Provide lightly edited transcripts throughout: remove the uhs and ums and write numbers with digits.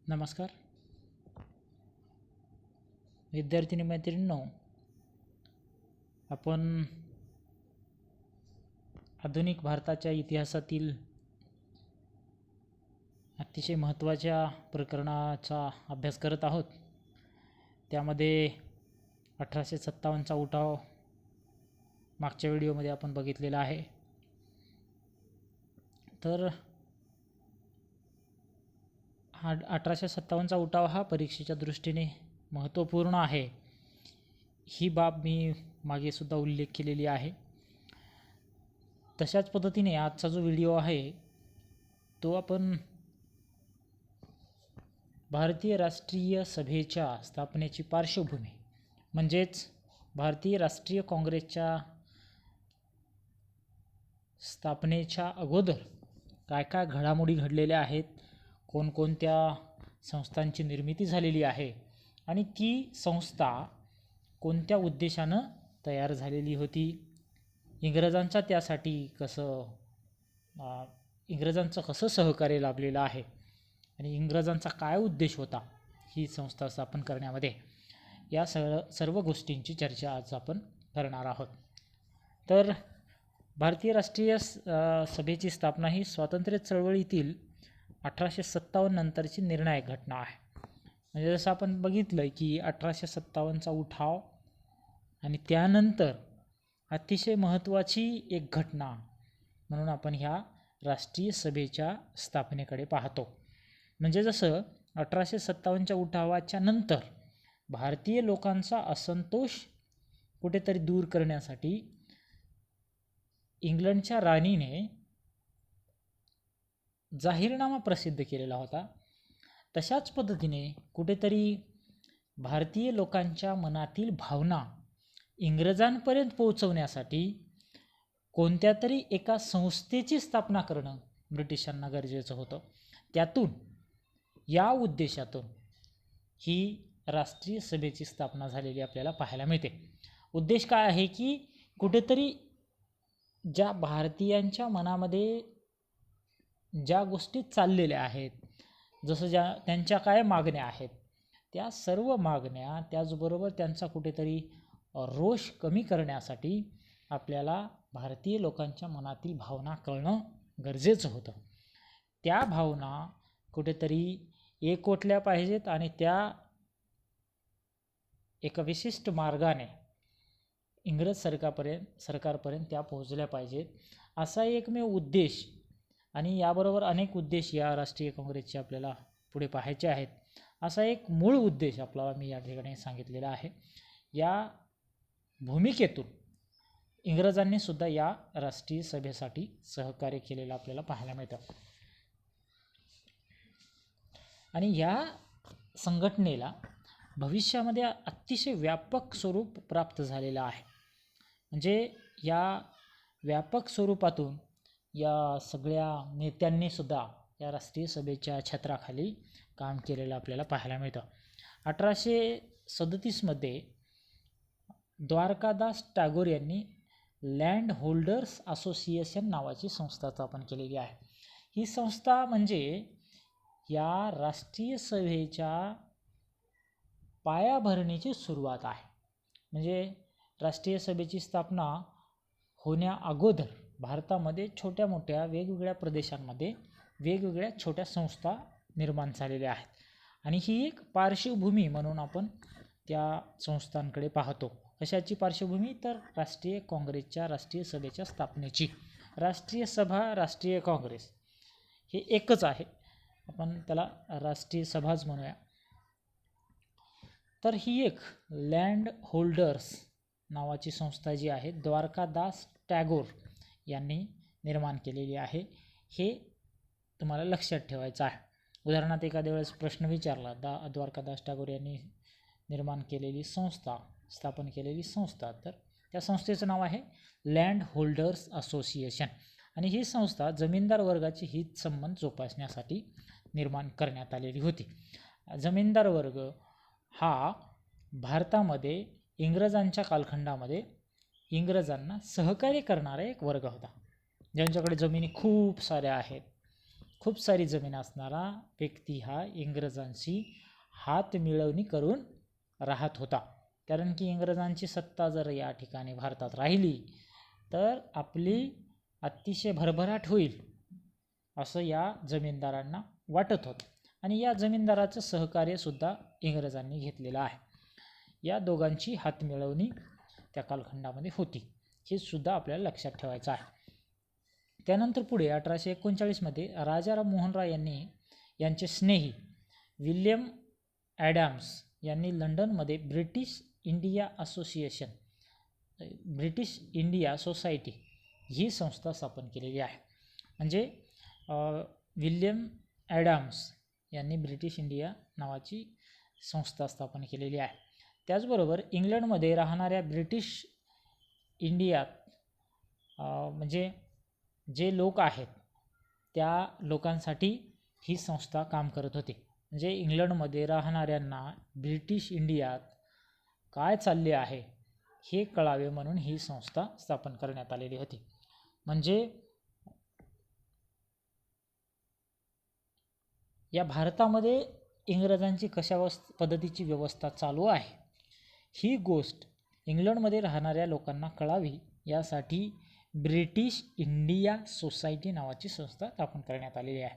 नमस्कार विद्यार्थिनी मैत्रिणींनो, आपण आधुनिक भारताच्या इतिहासातील अतिशय महत्त्वाच्या प्रकरणाचा अभ्यास करत आहोत. त्यामध्ये 1857चा उठाव मागच्या व्हिडिओमध्ये आपण बघितलेला आहे. तर 1857चा उठाव हा परीक्षेच्या दृष्टीने महत्त्वपूर्ण आहे, ही बाब मी मागे सुद्धा उल्लेख केलेली आहे. तशाच पद्धतीने आजचा जो व्हिडिओ आहे तो आपण भारतीय राष्ट्रीय सभेच्या स्थापनेची पार्श्वभूमी म्हणजेच भारतीय राष्ट्रीय काँग्रेसच्या स्थापनेच्या अगोदर काय काय घडामोडी घडलेल्या आहेत, कोणकोणत्या संस्थांची निर्मिती झालेली आहे आणि ती संस्था कोणत्या उद्देशानं तयार झालेली होती, इंग्रजांचा त्यासाठी इंग्रजांचं कसं सहकार्य लाभलेलं आहे आणि इंग्रजांचा काय उद्देश होता ही संस्था स्थापन करण्यामध्ये, या सर्व गोष्टींची चर्चा आज आपण करणार आहोत. तर भारतीय राष्ट्रीय सभेची स्थापना ही स्वातंत्र्य चळवळीतील 1857 नंतरची निर्णायक घटना आहे. म्हणजे जसं आपण बघितलं की 1857चा उठाव आणि त्यानंतर अतिशय महत्त्वाची एक घटना म्हणून आपण ह्या राष्ट्रीय सभेच्या स्थापनेकडे पाहतो. म्हणजे जसं 1857च्या उठावाच्या नंतर भारतीय लोकांचा असंतोष कुठेतरी दूर करण्यासाठी इंग्लंडच्या राणीने जाहीरनामा प्रसिद्ध केलेला होता. तशाच पद्धतीने कुठेतरी भारतीय लोकांच्या मनातील भावना इंग्रजांपर्यंत पोहोचवण्यासाठी कोणत्या तरी एका संस्थेची स्थापना करणं ब्रिटिशांना गरजेचं होतं. त्यातून या उद्देशातून ही राष्ट्रीय सभेची स्थापना झालेली आपल्याला पाहायला मिळते. उद्देश काय आहे की कुठेतरी ज्या भारतीयांच्या मनामध्ये ज्या गोष्टी चाललेल्या आहेत, जसं त्यांच्या काय मागण्या आहेत, त्या सर्व मागण्या, त्याचबरोबर त्यांचा कुठेतरी रोष कमी करण्यासाठी आपल्याला भारतीय लोकांच्या मनातील भावना कळणं गरजेचं होतं. त्या भावना कुठेतरी एकवटल्या पाहिजेत आणि त्या एका विशिष्ट मार्गाने इंग्रज सरकारपर्यंत त्या पोहोचल्या पाहिजेत, असा एकमेव उद्देश. आणि याबरोबर अनेक उद्देश या राष्ट्रीय काँग्रेसचे आपल्याला पुढे पाहायचे आहेत. असा एक मूळ उद्देश आपल्याला मी या ठिकाणी सांगितलेला आहे. या भूमिकेतून इंग्रजांनी सुद्धा या राष्ट्रीय सभेसाठी सहकार्य केलेलं आपल्याला पाहायला मिळतं. आणि या संघटनेला भविष्यामध्ये अतिशय व्यापक स्वरूप प्राप्त झालेलं आहे. म्हणजे या व्यापक स्वरूपातून या सगळ्या नेत्यांनी सुद्धा या राष्ट्रीय सभेच्या छत्राखाली काम केलेलं आपल्याला पाहायला मिळतं. 1837मध्ये द्वारकादास टागोर यांनी लँड होल्डर्स असोसिएशन नावाची संस्था स्थापन केलेली आहे. ही संस्था म्हणजे या राष्ट्रीय सभेच्या पायाभरणीची सुरुवात आहे. म्हणजे राष्ट्रीय सभेची स्थापना होण्या अगोदर भारतामध्ये छोट्या मोठ्या वेगवेगळ्या प्रदेशांमध्ये वेगवेगळ्या छोट्या संस्था निर्माण झालेल्या आहेत आणि ही एक पार्श्वभूमी म्हणून आपण त्या संस्थांकडे पाहतो. कशाची पार्श्वभूमी? तर राष्ट्रीय काँग्रेसच्या राष्ट्रीय सभेच्या स्थापनेची. राष्ट्रीय सभा, राष्ट्रीय काँग्रेस हे एकच आहे, आपण त्याला राष्ट्रीय सभाच म्हणूया. तर ही एक लँड होल्डर्स नावाची संस्था जी आहे द्वारकादास टागोर यांनी निर्माण केलेली आहे. हे तुम्हाला लक्षात ठेवायचं आहे. उदाहरणार्थ एखाद्या वेळेस प्रश्न विचारला, द्वारकादास टागोर यांनी निर्माण केलेली संस्था, स्थापन केलेली संस्था, तर त्या संस्थेचं नाव आहे लँड होल्डर्स असोसिएशन. आणि ही संस्था जमीनदार वर्गाचे हित संबंध जोपासण्यासाठी निर्माण करण्यात आलेली होती. जमीनदार वर्ग हा भारतामध्ये इंग्रजांच्या कालखंडामध्ये इंग्रजांना सहकार्य करणारा एक वर्ग होता. ज्यांच्याकडे जमिनी खूप साऱ्या आहेत, खूप सारी जमीन असणारा व्यक्ती हा इंग्रजांशी हात मिळवणी करून राहत होता. कारण की इंग्रजांची सत्ता जर या ठिकाणी भारतात राहिली तर आपली अतिशय भरभराट होईल असं या जमीनदारांना वाटत होतं. आणि या जमीनदाराचं सहकार्यसुद्धा इंग्रजांनी घेतलेलं आहे. या दोघांची हातमिळवणी त्या कालखंडामध्ये होती, हे सुद्धा आपल्याला लक्षात ठेवायचं आहे. त्यानंतर पुढे 1839मध्ये राजाराम मोहन राय यांचे स्नेही विल्यम ॲडम्स यांनी लंडनमध्ये ब्रिटिश इंडिया सोसायटी ही संस्था स्थापन केलेली आहे. म्हणजे विल्यम ॲडम्स यांनी ब्रिटिश इंडिया नावाची संस्था स्थापन केलेली आहे. त्याचबरोबर इंग्लंडमध्ये राहणाऱ्या ब्रिटिश इंडियात म्हणजे जे लोक आहेत त्या लोकांसाठी ही संस्था काम करत होती. म्हणजे इंग्लंडमध्ये राहणाऱ्यांना ब्रिटिश इंडियात काय चालले आहे हे कळावे म्हणून ही संस्था स्थापन करण्यात आलेली होती. म्हणजे या भारतामध्ये इंग्रजांची कशा पद्धतीची व्यवस्था चालू आहे ही गोष्ट इंग्लंडमध्ये राहणाऱ्या लोकांना कळावी यासाठी ब्रिटिश इंडिया सोसायटी नावाची संस्था स्थापन करण्यात आलेली आहे.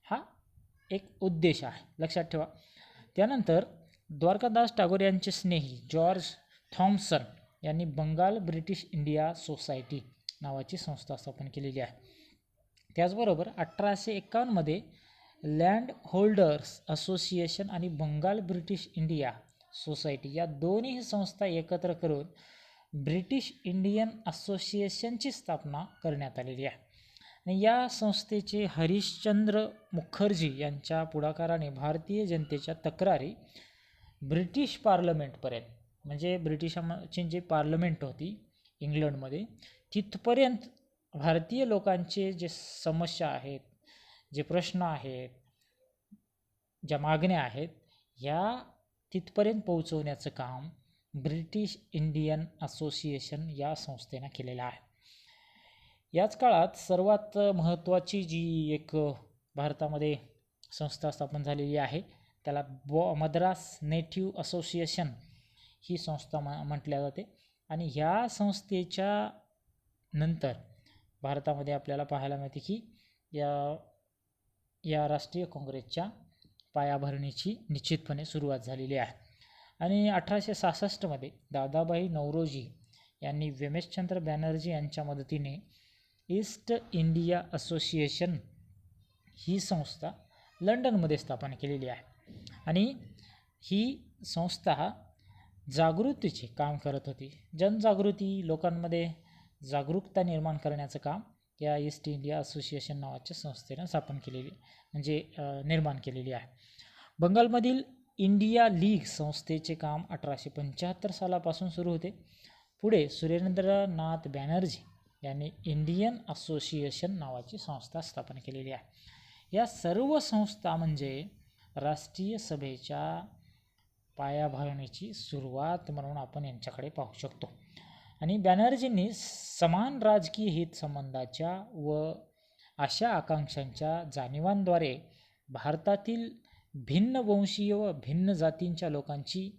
हा एक उद्देश आहे, लक्षात ठेवा. त्यानंतर द्वारकादास टागोर यांचे स्नेही जॉर्ज थॉम्सन यांनी बंगाल ब्रिटिश इंडिया सोसायटी नावाची संस्था स्थापन केलेली आहे. त्याचबरोबर 1851मध्ये लँड होल्डर्स असोसिएशन आणि बंगाल ब्रिटिश इंडिया सोसायटी या दोन्ही संस्था एकत्र करून ब्रिटिश इंडियन असोसिएशनची स्थापना करण्यात आलेली आहे. आणि या संस्थेचे हरिश्चंद्र मुखर्जी यांच्या पुढाकाराने भारतीय जनतेच्या तक्रारी ब्रिटिश पार्लमेंटपर्यंत, म्हणजे ब्रिटिशांची जी पार्लमेंट होती इंग्लंडमध्ये तिथपर्यंत भारतीय लोकांचे जे समस्या आहेत, जे प्रश्न आहेत, ज्या मागण्या आहेत ह्या तिथपर्यंत पोहोचवण्याचं काम ब्रिटिश इंडियन असोसिएशन या संस्थेनं केलेलं आहे. याच काळात सर्वात महत्त्वाची जी एक भारतामध्ये संस्था स्थापन झालेली आहे त्याला मद्रास नेटिव्ह असोसिएशन ही संस्था म्हटल्या जाते. आणि ह्या संस्थेच्या नंतर भारतामध्ये आपल्याला पाहायला मिळते की या राष्ट्रीय काँग्रेसच्या पायाभरणीची निश्चितपणे सुरुवात झालेली आहे. आणि 1866मध्ये दादाभाई नौरोजी यांनी व्यमेशचंद्र बॅनर्जी यांच्या मदतीने ईस्ट इंडिया असोसिएशन ही संस्था लंडनमध्ये स्थापन केलेली आहे. आणि ही संस्था जागृतीचे काम करत होती. जनजागृती, लोकांमध्ये जागरूकता निर्माण करण्याचं काम या ईस्ट इंडिया असोसिएशन नावाच्या संस्थेनं निर्माण केलेली आहे. बंगालमधील इंडिया लीग संस्थेचे काम 1875 सालापासून सुरू होते. पुढे सुरेंद्रनाथ बॅनर्जी यांनी इंडियन असोसिएशन नावाची संस्था स्थापन केलेली आहे. या सर्व संस्था म्हणजे राष्ट्रीय सभेच्या पायाभरणीची सुरुवात म्हणून आपण यांच्याकडे पाहू शकतो. आणि बॅनर्जींनी समान राजकीय हित संबंधाच्या व अशा आकांक्षांच्या जाणीवांद्वारे भारतातील भिन्न वंशीय व भिन्न जातींच्या लोकांची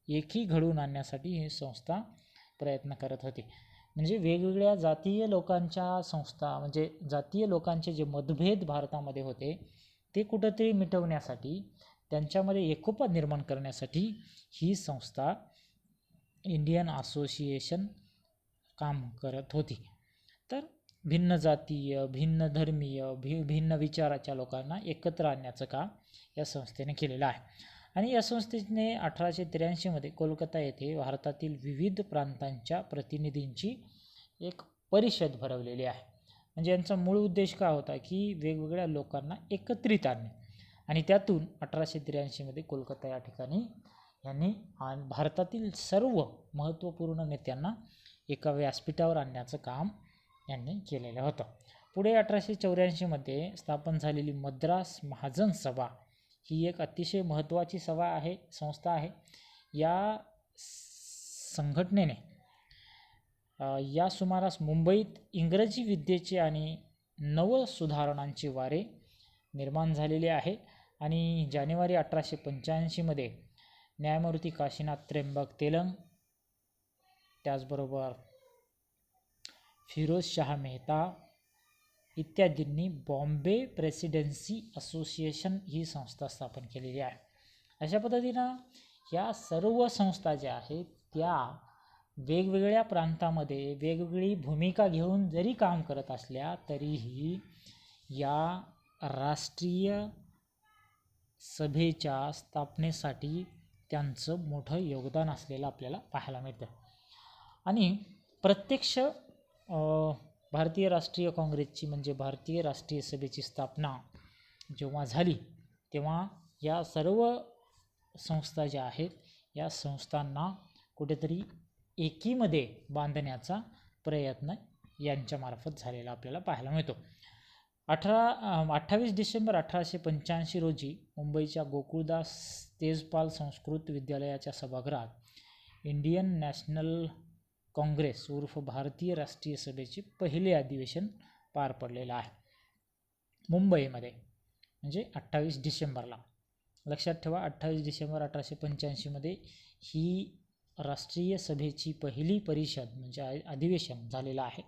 एकी घडवून आणण्यासाठी ही संस्था प्रयत्न करत होती. म्हणजे वेगवेगळ्या जातीय लोकांच्या संस्था, म्हणजे जातीय लोकांचे जे मतभेद भारतामध्ये होते ते कुठंतरी मिटवण्यासाठी, त्यांच्यामध्ये एकोपा निर्माण करण्यासाठी ही संस्था इंडियन असोसिएशन काम करत होती. तर भिन्न जातीय, भिन्न धर्मीय, भिन्न विचाराच्या लोकांना एकत्र आणण्याचं काम या संस्थेने केलेलं आहे. आणि या संस्थेने 1883मध्ये कोलकाता येथे भारतातील विविध प्रांतांच्या प्रतिनिधींची एक परिषद भरवलेली आहे. म्हणजे यांचा मूळ उद्देश काय होता की वेगवेगळ्या लोकांना एकत्रित आणणे. आणि त्यातून 1883मध्ये कोलकाता या ठिकाणी यांनी भारतातील सर्व महत्त्वपूर्ण नेत्यांना एका व्यासपीठावर आणण्याचं काम यांनी केलेलं होतं. पुढे 1884मध्ये स्थापन झालेली मद्रास महाजन सभा ही एक अतिशय महत्त्वाची संस्था आहे. या संघटनेने या सुमारास मुंबईत इंग्रजी विद्येचे आणि नवसुधारणांचे वारे निर्माण झालेली आहे आणि जानेवारी 1885मध्ये न्यायमूर्ती काशीनाथ त्र्यंबक तेलंग, त्याचबरोबर फिरोज शाह मेहता इत्यादींनी बॉम्बे प्रेसिडेन्सी असोसिएशन ही संस्था स्थापन केलेली आहे. अशा पद्धतीनं या सर्व संस्था ज्या आहेत त्या वेगवेगळ्या प्रांतामध्ये वेगवेगळी भूमिका घेऊन जरी काम करत असल्या तरीही या राष्ट्रीय सभेच्या स्थापनेसाठी त्यांचं मोठं योगदान असलेलं आपल्याला पाहायला मिळतं. आणि प्रत्यक्ष भारतीय राष्ट्रीय काँग्रेसची म्हणजे भारतीय राष्ट्रीय सभेची स्थापना जेव्हा झाली तेव्हा या सर्व संस्था ज्या आहेत या संस्थांना कुठेतरी एकीमध्ये बांधण्याचा प्रयत्न यांच्यामार्फत झालेला आपल्याला पाहायला मिळतो. 28 डिसेंबर 1885 रोजी मुंबईच्या गोकुळदास तेजपाल संस्कृत विद्यालयाच्या सभागृहात इंडियन नॅशनल काँग्रेस उर्फ भारतीय राष्ट्रीय सभेचे पहिले अधिवेशन पार पडलेलं आहे मुंबईमध्ये, म्हणजे 28 डिसेंबरला. लक्षात ठेवा, 28 डिसेंबर 1885मध्ये ही राष्ट्रीय सभेची पहिली परिषद म्हणजे अधिवेशन झालेलं आहे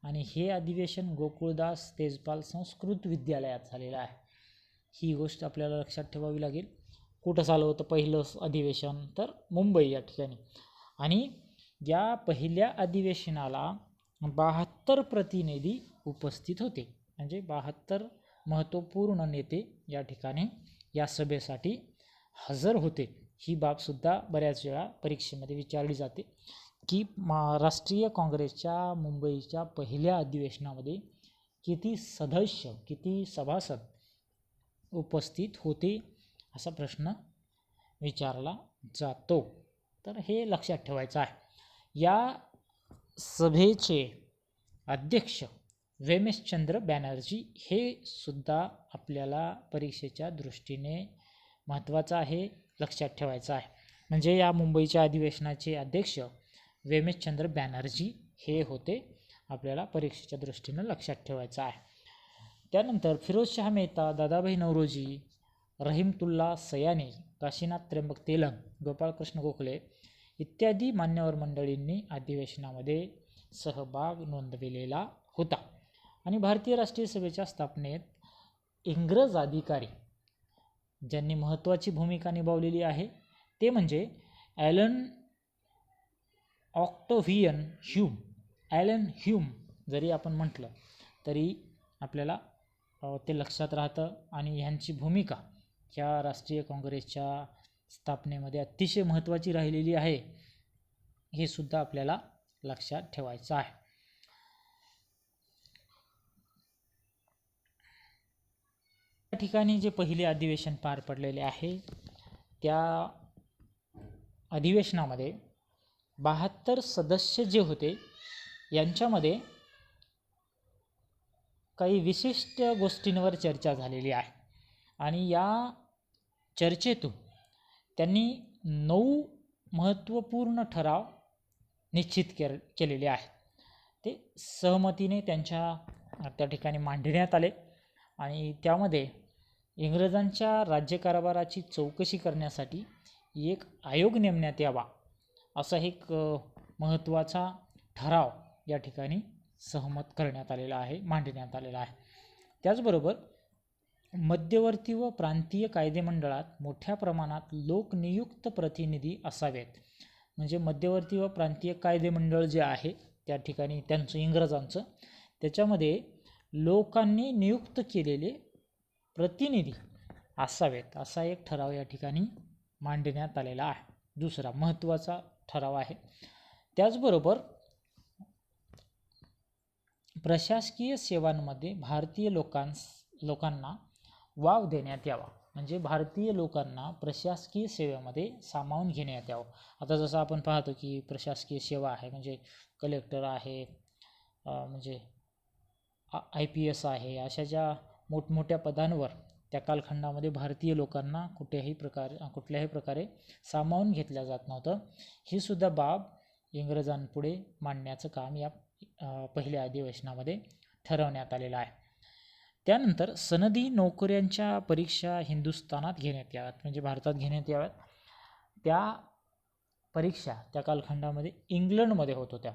आणि हे अधिवेशन गोकुळदास तेजपाल संस्कृत विद्यालयात झालेलं आहे. ही गोष्ट आपल्याला लक्षात ठेवावी लागेल. कुठं झालं होतं पहिलं अधिवेशन? तर मुंबई या ठिकाणी. आणि या पहिल्या अधिवेशनाला 72 प्रतिनिधी उपस्थित होते, म्हणजे 72 महत्त्वपूर्ण नेते या ठिकाणी या सभेसाठी हजर होते. ही बाबसुद्धा बऱ्याच वेळा परीक्षेमध्ये विचारली जाते की राष्ट्रीय काँग्रेसच्या मुंबईच्या पहिल्या अधिवेशनामध्ये किती सदस्य किती सभासद उपस्थित होते असा प्रश्न विचारला जातो. तर हे लक्षात ठेवायचं आहे. या सभेचे अध्यक्ष वेमेशचंद्र बॅनर्जी हे सुद्धा आपल्याला परीक्षेच्या दृष्टीने महत्त्वाचं आहे, लक्षात ठेवायचं आहे. म्हणजे या मुंबईच्या अधिवेशनाचे अध्यक्ष वेमेशचंद्र बॅनर्जी हे होते, आपल्याला परीक्षेच्या दृष्टीनं लक्षात ठेवायचं आहे. त्यानंतर फिरोज शाह मेहता, दादाभाई नौरोजी, रहीमतुल्ला सयानी, काशीनाथ त्र्यंबक तेलंग, गोपाळकृष्ण गोखले इत्यादी मान्यवर मंडळींनी अधिवेशनामध्ये सहभाग नोंदविलेला होता. आणि भारतीय राष्ट्रीय सभेच्या स्थापनेत इंग्रज अधिकारी ज्यांनी महत्त्वाची भूमिका निभावलेली आहे ते म्हणजे ॲलन ऑक्टोव्हियन ह्यूम. ॲलन ह्यूम जरी आपण म्हटलं तरी आपल्याला ते लक्षात राहतं. आणि ह्यांची भूमिका ह्या राष्ट्रीय काँग्रेसच्या स्थापनेमध्ये अतिशय महत्त्वाची राहिलेली आहे, हे सुद्धा आपल्याला लक्षात ठेवायचं आहे. या ठिकाणी जे पहिले अधिवेशन पार पडलेले आहे त्या अधिवेशनामध्ये 72 सदस्य जे होते यांच्यामध्ये काही विशिष्ट गोष्टींवर चर्चा झालेली आहे आणि या चर्चेतून त्यांनी 9 महत्त्वपूर्ण ठराव निश्चित केलेले आहेत. ते सहमतीने त्या ठिकाणी मांडण्यात आले आणि त्यामध्ये इंग्रजांच्या राज्यकारभाराची चौकशी करण्यासाठी एक आयोग नेमण्यात यावा असा एक महत्त्वाचा ठराव या ठिकाणी सहमत करण्यात आलेला आहे, मांडण्यात आलेला आहे. त्याचबरोबर मध्यवर्ती व प्रांतीय कायदेमंडळात मोठ्या प्रमाणात लोकनियुक्त प्रतिनिधी असावेत. म्हणजे मध्यवर्ती व प्रांतीय कायदेमंडळ जे आहे त्या ठिकाणी त्यांचं इंग्रजांचं त्याच्यामध्ये लोकांनी नियुक्त केलेले प्रतिनिधी असावेत असा एक ठराव या ठिकाणी मांडण्यात आलेला आहे. दुसरा महत्त्वाचा ठराव आहे. त्याचबरोबर प्रशासकीय सेवांमध्ये भारतीय लोकांना वाव देण्यात यावा. म्हणजे भारतीय लोकांना प्रशासकीय सेवेमध्ये सामावून घेण्यात यावं. आता जसं आपण पाहतो की प्रशासकीय सेवा आहे म्हणजे कलेक्टर आहे, म्हणजे IPS आहे, अशा ज्या मोठमोठ्या पदांवर त्या कालखंडामध्ये भारतीय लोकांना कुठल्याही प्रकारे सामावून घेतल्या जात नव्हतं. ही सुद्धा बाब इंग्रजांपुढे मांडण्याचं काम या पहिल्या अधिवेशनामध्ये ठरवण्यात आलेलं आहे. त्यानंतर सनदी नोकऱ्यांच्या परीक्षा हिंदुस्थानात घेण्यात याव्यात, म्हणजे भारतात घेण्यात याव्यात. त्या परीक्षा त्या कालखंडामध्ये इंग्लंडमध्ये होत होत्या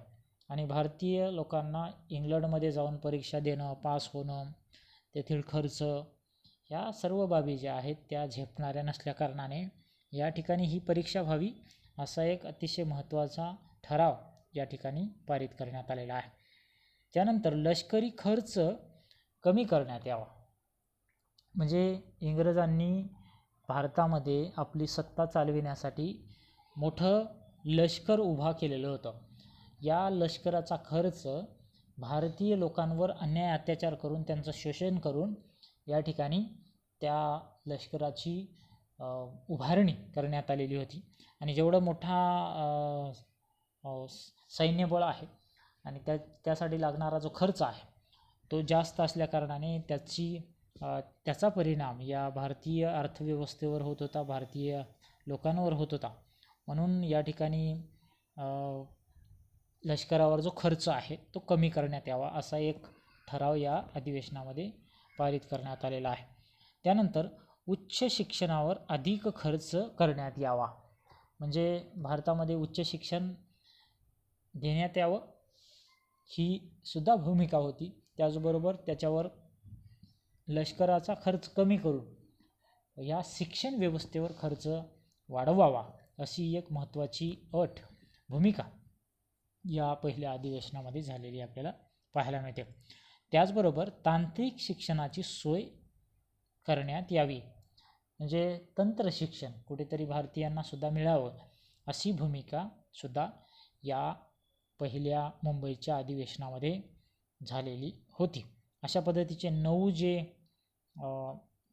आणि भारतीय लोकांना इंग्लंडमध्ये जाऊन परीक्षा देणं, पास होणं, तेथील खर्च, ह्या सर्व बाबी ज्या आहेत त्या झेपणाऱ्या नसल्याकारणाने या ठिकाणी ही परीक्षा व्हावी असा एक अतिशय महत्त्वाचा ठराव या ठिकाणी पारित करण्यात आलेला आहे. त्यानंतर लष्करी खर्च कमी करण्यात यावा, म्हणजे इंग्रजांनी भारतामध्ये आपली सत्ता चालविण्यासाठी मोठं लष्कर उभा केलेलं होतं. या लष्कराचा खर्च भारतीय लोकांवर अन्याय अत्याचार करून त्यांचं शोषण करून या ठिकाणी त्या लष्कराची उभारणी करण्यात आलेली होती. आणि जेवढं मोठा सैन्यबळ आहे आणि त्यासाठी लागणारा जो खर्च आहे तो जास्त असल्याकारणाने त्याचा परिणाम या भारतीय अर्थव्यवस्थेवर होत होता, भारतीय लोकांवर होत होता. म्हणून या ठिकाणी लष्करावर जो खर्च आहे तो कमी करण्यात यावा असा एक ठराव या अधिवेशनामध्ये पारित करण्यात आलेला आहे. त्यानंतर उच्च शिक्षणावर अधिक खर्च करण्यात यावा, म्हणजे भारतामध्ये उच्च शिक्षण देण्यात यावं ही सुद्धा भूमिका होती. त्याचबरोबर त्याच्यावर लष्कराचा खर्च कमी करून या शिक्षण व्यवस्थेवर खर्च वाढवावा अशी एक महत्त्वाची भूमिका या पहिल्या अधिवेशनामध्ये झालेली आपल्याला पाहायला मिळते. त्याचबरोबर तांत्रिक शिक्षणाची सोय करण्यात यावी, म्हणजे तंत्र शिक्षण कुठेतरी भारतीयांना सुद्धा मिळावं अशी भूमिका सुद्धा या पहिल्या मुंबईच्या अधिवेशनामध्ये झालेली होती. अशा पद्धतीचे 9 जे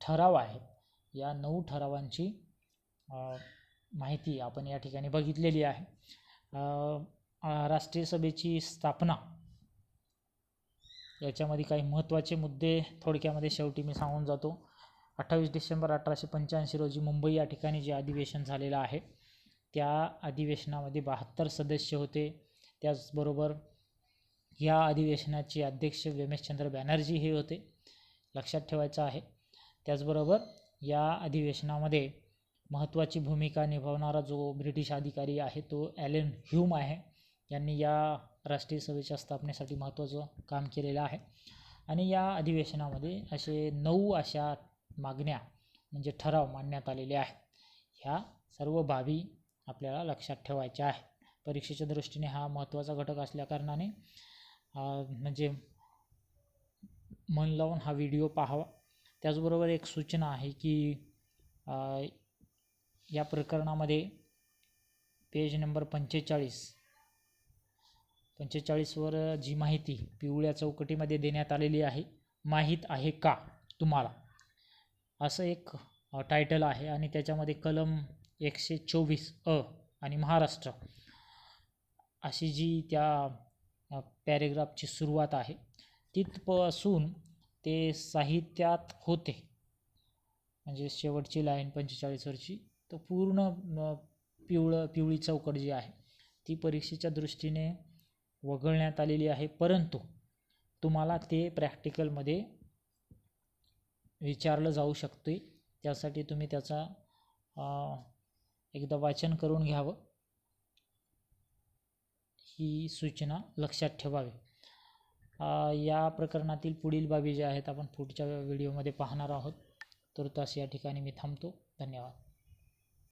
ठराव आहेत, या 9 ठरावांची माहिती आपण या ठिकाणी बघितलेली आहे. राष्ट्रीय सभेची स्थापना याच्यामध्ये काही महत्त्वाचे मुद्दे थोडक्यामध्ये शेवटी मी सांगून जातो. 28 डिसेंबर 1885 रोजी मुंबई या ठिकाणी जे अधिवेशन झालेलं आहे त्या अधिवेशनामध्ये 72 सदस्य होते. त्याचबरोबर या अधिवेशनाचे अध्यक्ष व्यमेशचंद्र बॅनर्जी हे होते, लक्षात ठेवायचं आहे. त्याचबरोबर या अधिवेशनामध्ये महत्त्वाची भूमिका निभावणारा जो ब्रिटिश अधिकारी आहे तो ॲलन ह्यूम आहे. यांनी या राष्ट्रीय सभेच्या स्थापनेसाठी महत्त्वाचं काम केलेलं आहे. आणि या अधिवेशनामध्ये असे 9 अशा मागण्या म्हणजे ठराव मांडण्यात आलेले आहेत. ह्या सर्व बाबी आपल्याला लक्षात ठेवायच्या आहेत. परीक्षेच्या दृष्टीने हा महत्त्वाचा घटक असल्याकारणाने म्हणजे मन लावून हा व्हिडिओ पाहावा. त्याचबरोबर एक सूचना आहे की या प्रकरणामध्ये पेज नंबर 45वर जी माहिती पिवळ्या चौकटीमध्ये देण्यात आलेली आहे, माहीत आहे का तुम्हाला, असं एक टायटल आहे. आणि त्याच्यामध्ये कलम 124 आणि महाराष्ट्र अशी जी त्या पॅरेग्राफची सुरुवात आहे तिथपासून ते साहित्यात होते, म्हणजे शेवटची लाईन 45वरची, तर पूर्ण पिवळी चौकट जी आहे ती परीक्षेच्या दृष्टीने वगळण्यात आलेली आहे. परंतु तुम्हाला ते प्रॅक्टिकलमध्ये विचारलं जाऊ शकते, त्यासाठी तुम्ही त्याचा एकदा वाचन करून घ्यावं ही सूचना लक्षात ठेवावी. या प्रकरणातील पुढील बाबी ज्या आहेत आपण पुढच्या व्हिडिओमध्ये पाहणार आहोत. तुर्तास या ठिकाणी मी थांबतो. धन्यवाद.